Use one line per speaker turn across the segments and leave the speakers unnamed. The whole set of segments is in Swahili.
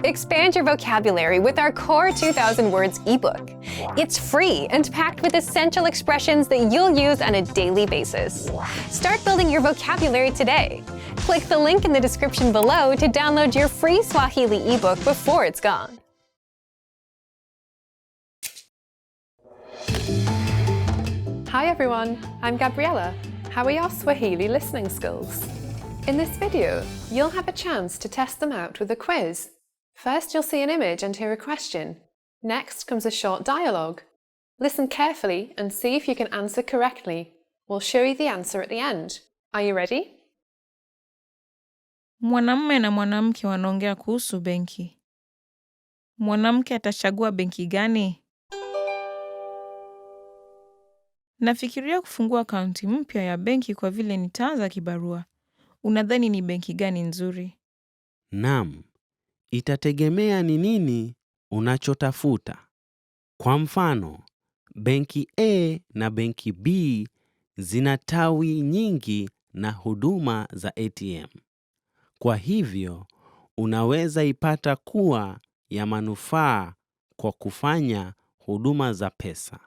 Expand your vocabulary with our Core 2000 Words ebook. It's free and packed with essential expressions that you'll use on a daily basis. Start building your vocabulary today. Click the link in the description below to download your free Swahili ebook before it's gone.
Hi everyone, I'm Gabriella. How are your Swahili listening skills? In this video, you'll have a chance to test them out with a quiz. First, you'll see an image and hear a question. Next comes a short dialogue. Listen carefully and see if you can answer correctly. We'll show you the answer at the end. Are you ready?
Mwanamume na mwanamke wanaongea kuhusu benki. Mwanamke atachagua benki gani? Nafikiria kufungua akaunti mpya ya benki kwa vile nitaanza kibarua. Unadhani ni benki gani nzuri?
Naam, itategemea ni nini unachotafuta. Kwa mfano, benki A na benki B zina tawi nyingi na huduma za ATM. Kwa hivyo, unaweza ipata kuwa ya manufaa kwa kufanya huduma za pesa.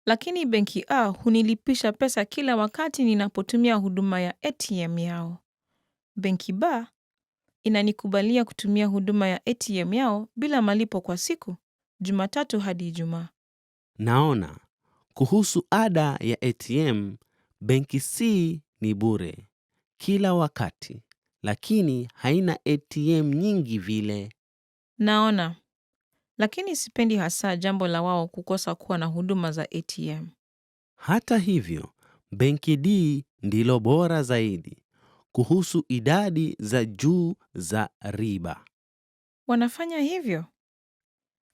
Lakini benki A hunilipisha pesa kila wakati ninapotumia huduma ya ATM yao. Benki B inanikubalia kutumia huduma ya ATM yao bila malipo kwa siku, Jumatatu hadi Ijumaa.
Naona, kuhusu ada ya ATM, benki C ni bure kila wakati, lakini haina ATM nyingi vile.
Naona, lakini sipendi hasa jambo la wao kukosa kuwa na huduma za ATM.
Hata hivyo, benki D ndilo bora zaidi kuhusu idadi za juu za riba.
Wanafanya hivyo?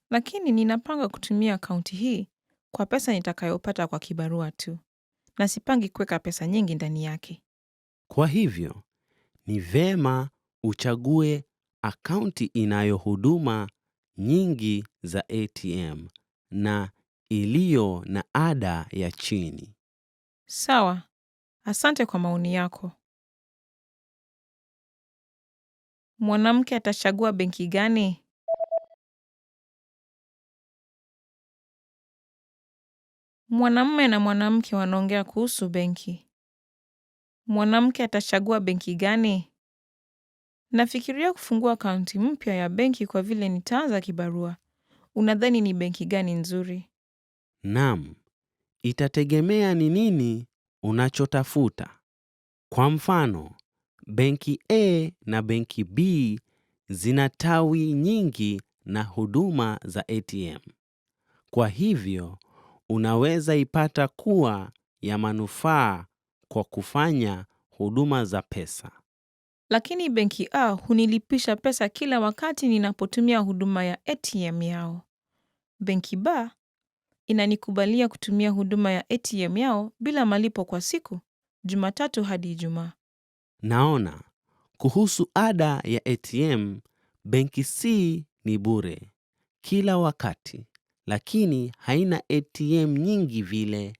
Lakini ninapanga kutumia akaunti hii kwa pesa nitakayopata kwa kibarua tu. Na sipangi kuweka pesa nyingi ndani yake.
Kwa hivyo, ni vema uchague akaunti inayo huduma nyingi za ATM na iliyo na ada ya chini.
Sawa, asante kwa maoni yako. Mwanamke atachagua benki gani? Mwanamume na mwanamke wanaongea kuhusu benki. Mwanamke atachagua benki gani? Nafikiria kufungua akaunti mpya ya benki kwa vile nitaanza kibarua. Unadhani ni benki gani nzuri?
Naam, itategemea ni nini unachotafuta. Kwa mfano, benki A na benki B zina tawi nyingi na huduma za ATM. Kwa hivyo, unaweza ipata kuwa ya manufaa kwa kufanya huduma za pesa.
Lakini benki A hunilipisha pesa kila wakati ninapotumia huduma ya ATM yao. Benki B inanikubalia kutumia huduma ya ATM yao bila malipo kwa siku, Jumatatu hadi Ijumaa.
Naona, kuhusu ada ya ATM, benki C ni bure kila wakati, lakini haina ATM nyingi vile.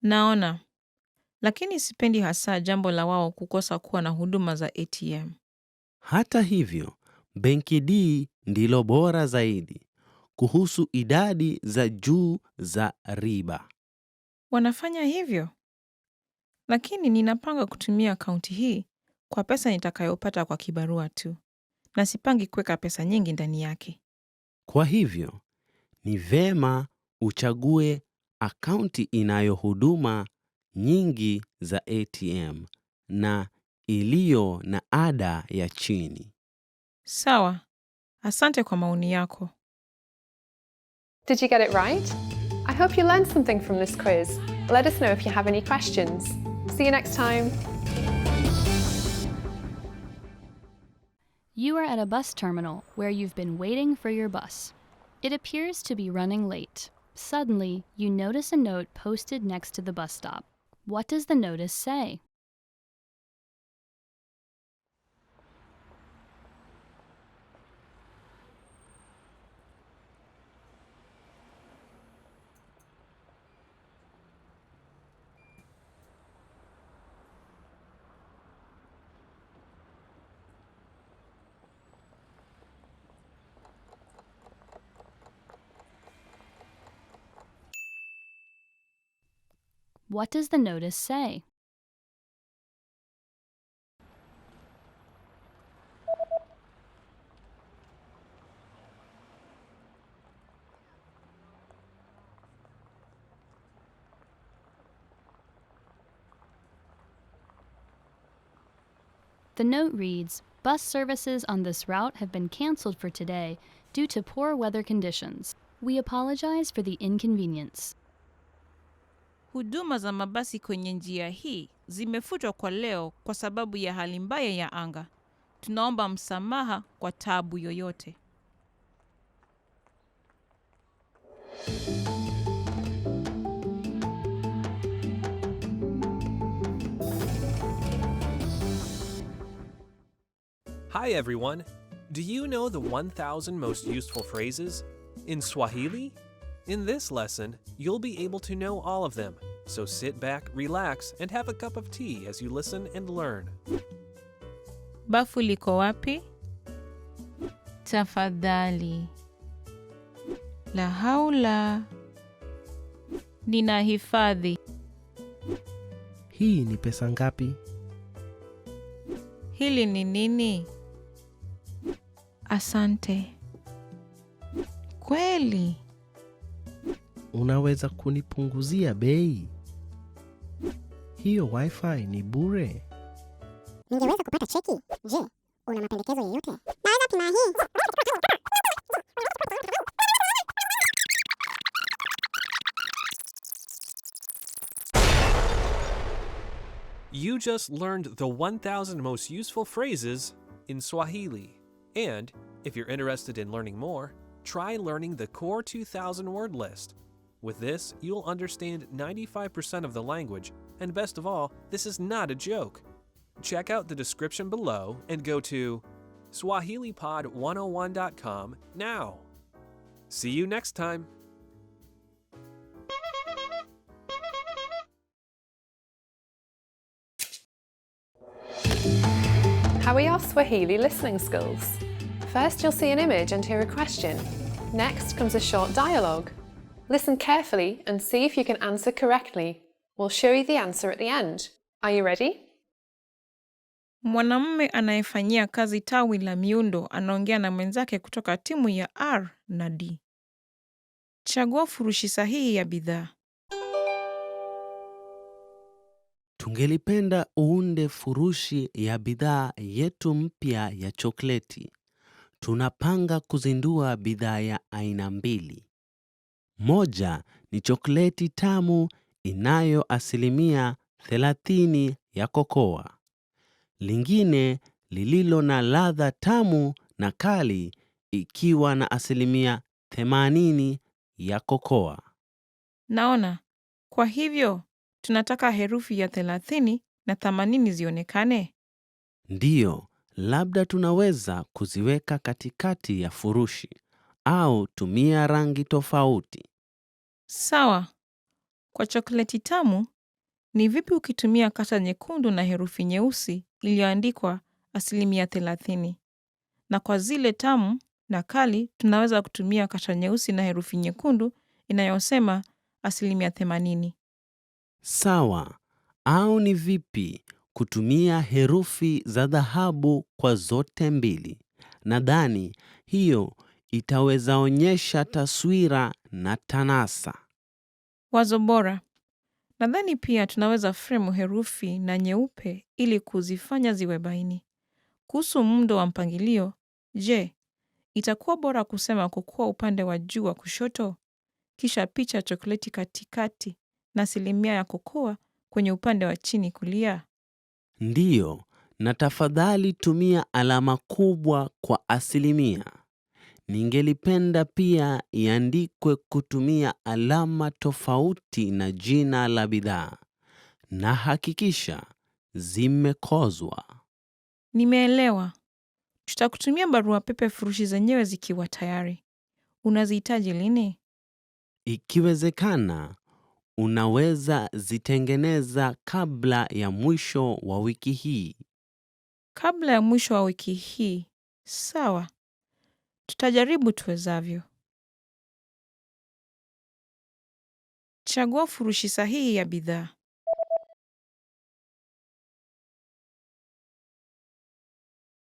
Naona, lakini sipendi hasa jambo la wao kukosa kuwa na huduma za ATM.
Hata hivyo, benki D ndilo bora zaidi kuhusu idadi za juu za riba.
Wanafanya hivyo? Lakini ninapanga kutumia akaunti hii kwa pesa nitakayopata kwa kibarua tu. Na sipangi kuweka pesa nyingi ndani yake.
Kwa hivyo, ni vema uchague akaunti inayo huduma nyingi za ATM na iliyo na ada ya chini.
Sawa, asante kwa maoni yako.
Did you get it right? I hope you learned something from this quiz. Let us know if you have any questions. See you next time.
You are at a bus terminal where you've been waiting for your bus. It appears to be running late. Suddenly, you notice a note posted next to the bus stop. What does the notice say? What does the notice say? The note reads, "Bus services on this route have been canceled for today due to poor weather conditions. We apologize for the inconvenience."
Huduma za mabasi kwenye njia hii zimefutwa kwa leo kwa sababu ya hali mbaya ya anga. Tunaomba msamaha kwa taabu yoyote.
Hi everyone! Do you know the 1,000 most useful phrases in Swahili? In this lesson, you'll be able to know all of them. So sit back, relax, and have a cup of tea as you listen and learn.
Bafu liko wapi? Tafadhali. La haula. Ninahifadhi.
Hii ni pesa ngapi?
Hili ni nini? Asante. Kweli.
Unaweza kunipunguzia bei? Hiyo wifi ni bure.
Ningeweza kupata cheki. Je, una mapendekezo yoyote? Naweza pima hii.
You just learned the 1,000 most useful phrases in Swahili. And, if you're interested in learning more, try learning the Core 2000 word list. With this, you'll understand 95% of the language, and best of all, this is not a joke. Check out the description below and go to swahilipod101.com now. See you next time.
How are your Swahili listening skills? First, you'll see an image and hear a question. Next comes a short dialogue. Listen carefully and see if you can answer correctly. We'll show you the answer at the end. Are you ready?
Mwanamume anayefanyia kazi tawi la miundo anaongea na mwenzake kutoka timu ya R na D. Chagua furushi sahihi ya bidhaa.
Tungelipenda uunde furushi ya bidhaa yetu mpya ya chokleti. Tunapanga kuzindua bidhaa ya aina mbili. Moja ni chokleti tamu inayo 30% ya kokoa. Lingine lililo na ladha tamu na kali ikiwa na 80% ya kokoa.
Naona. Kwa hivyo, tunataka herufi ya 30 na 80 zionekane.
Ndiyo, labda tunaweza kuziweka katikati ya furushi au tumia rangi tofauti.
Sawa. Kwa chokoleti tamu, ni vipi ukitumia kata nyekundu na herufi nyeusi iliyoandikwa 30%? Na kwa zile tamu na kali, tunaweza kutumia kata nyeusi na herufi nyekundu inayosema 80%.
Sawa, au ni vipi kutumia herufi za dhahabu kwa zote mbili? Nadhani hiyo itaweza onyesha taswira na tanasa.
Wazo bora. Nadhani pia tunaweza fremu herufi na nyeupe ili kuzifanya ziwe baini. Kuhusu muundo wa mpangilio, je, itakuwa bora kusema kukua upande wa juu wa kushoto, kisha picha chokoleti katikati na 1% ya kokoa kwenye upande wa chini kulia?
Ndiyo, na tafadhali tumia alama kubwa kwa 1%. Ningelipenda pia iandikwe kutumia alama tofauti na jina la bidhaa. Na hakikisha zimekozwa.
Nimeelewa. Tutakutumia barua pepe furushi zenyewe zikiwa tayari. Unazihitaji lini?
Ikiwezekana, unaweza zitengeneza kabla ya mwisho wa wiki hii.
Kabla ya mwisho wa wiki hii. Sawa. Tutajaribu tuwezavyo. Chagua furushi sahihi ya bidhaa.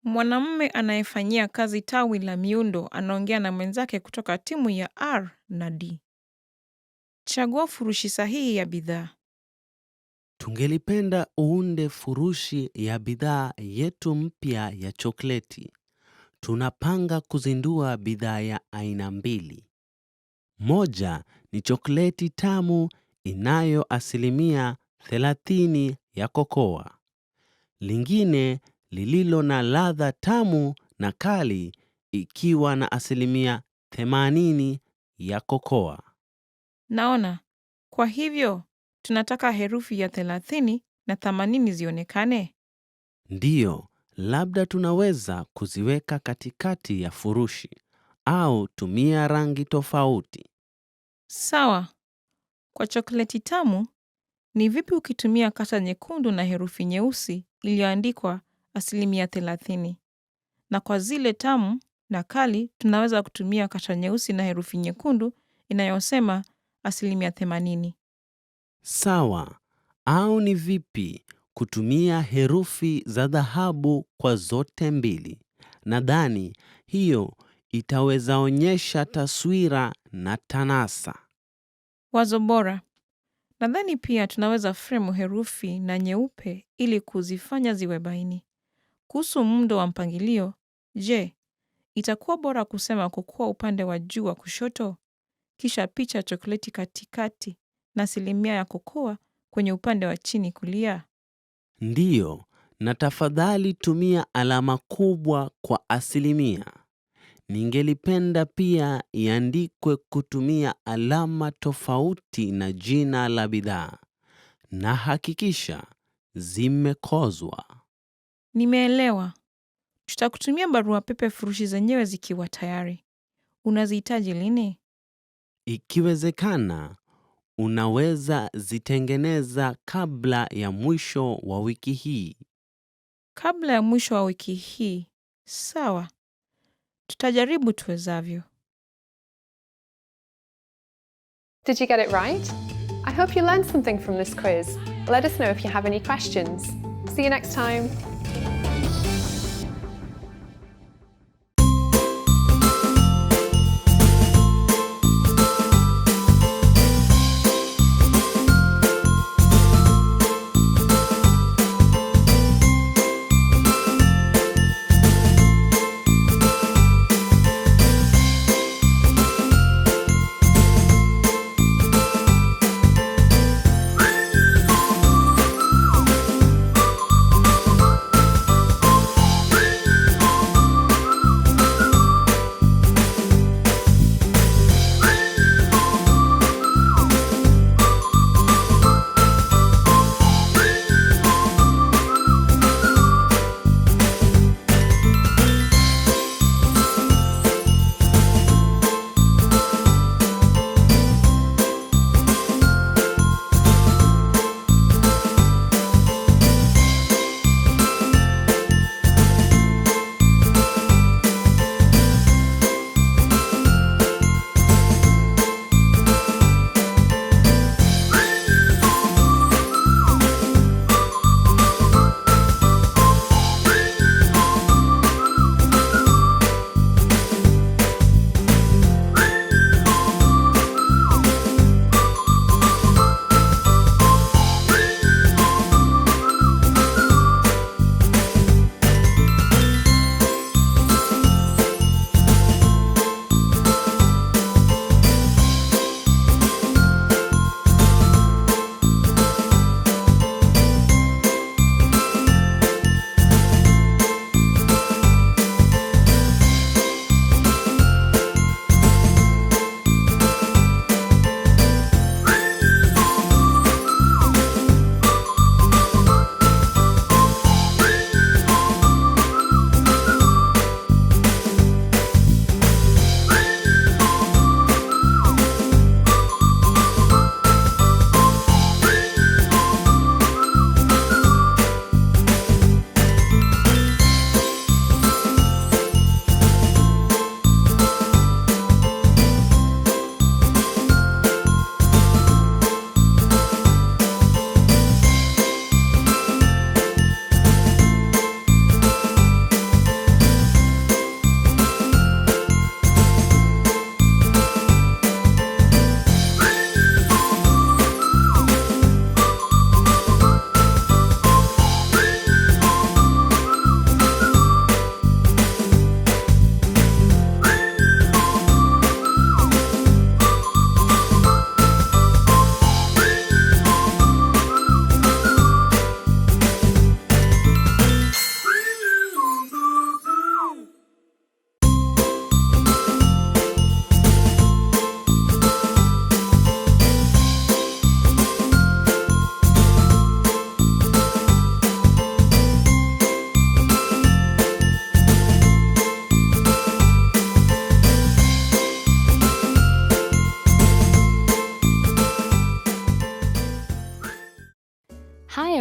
Mwanamume anayefanyia kazi tawi la miundo anaongea na mwenzake kutoka timu ya R na D. Chagua furushi sahihi ya bidhaa.
Tungelipenda uunde furushi ya bidhaa yetu mpya ya chokleti. Tunapanga kuzindua bidhaa ya aina mbili. Moja ni chokleti tamu inayo 30% ya kokoa. Lingine lililo na ladha tamu na kali ikiwa na 80% ya kokoa.
Naona. Kwa hivyo, tunataka herufi ya 30 na 80 zionekane.
Ndiyo, labda tunaweza kuziweka katikati ya furushi au tumia rangi tofauti.
Sawa. Kwa chokleti tamu, ni vipi ukitumia kata nyekundu na herufi nyeusi iliyoandikwa 30%? Na kwa zile tamu na kali, tunaweza kutumia kata nyeusi na herufi nyekundu inayosema 80%.
Sawa, au ni vipi kutumia herufi za dhahabu kwa zote mbili? Nadhani hiyo itaweza onyesha taswira na tanasa.
Wazo bora. Nadhani pia tunaweza fremu herufi na nyeupe ili kuzifanya ziwe baini. Kuhusu muundo wa mpangilio, je, itakuwa bora kusema kokoa upande wa juu wa kushoto, kisha picha ya chokoleti katikati na 1% ya kokoa kwenye upande wa chini kulia?
Ndiyo, na tafadhali tumia alama kubwa kwa 1%. Ningelipenda pia iandikwe kutumia alama tofauti na jina la bidhaa. Na hakikisha zimekozwa.
Nimeelewa. Tutakutumia barua pepe furushi zenyewe zikiwa tayari. Unazihitaji lini?
Ikiwezekana, unaweza zitengeneza kabla ya mwisho wa wiki hii.
Kabla ya mwisho wa wiki hii. Sawa. Tutajaribu tuwezavyo.
Did you get it right? I hope you learned something from this quiz. Let us know if you have any questions. See you next time.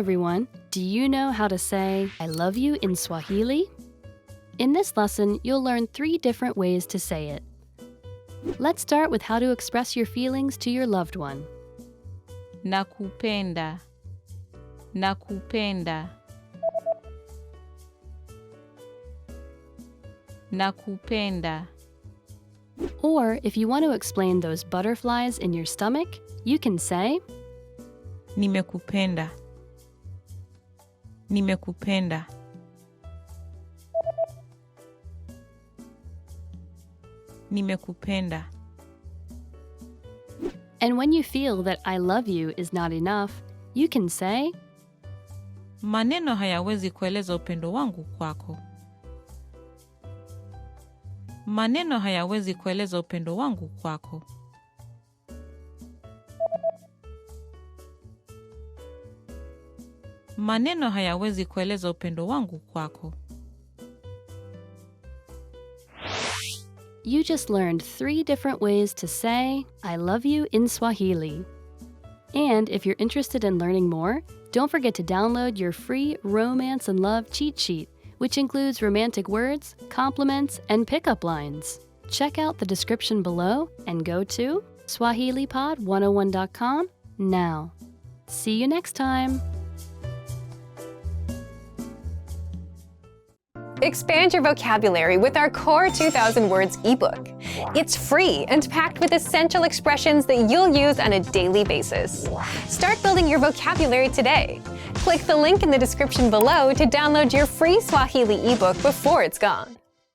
everyone! Do you know how to say I love you in Swahili? In this lesson, you'll learn 3 different ways to say it. Let's start with how to express your feelings to your loved one.
Nakupenda. Nakupenda. Nakupenda.
Or if you want to explain those butterflies in your stomach, you can say
Nimekupenda. Nimekupenda. Nimekupenda.
And when you feel that I love you is not enough, you can say
Maneno hayawezi kueleza upendo wangu kwako. Maneno hayawezi kueleza upendo wangu kwako. Maneno hayawezi kueleza upendo wangu kwako.
You just learned 3 different ways to say I love you in Swahili. And if you're interested in learning more, don't forget to download your free Romance and Love cheat sheet, which includes romantic words, compliments, and pickup lines. Check out the description below and go to SwahiliPod101.com now. See you next time!
Expand your vocabulary with our Core 2000 Words ebook. It's free and packed with essential expressions that you'll use on a daily basis. Start building your vocabulary today. Click the link in the description below to download your free Swahili ebook before it's gone.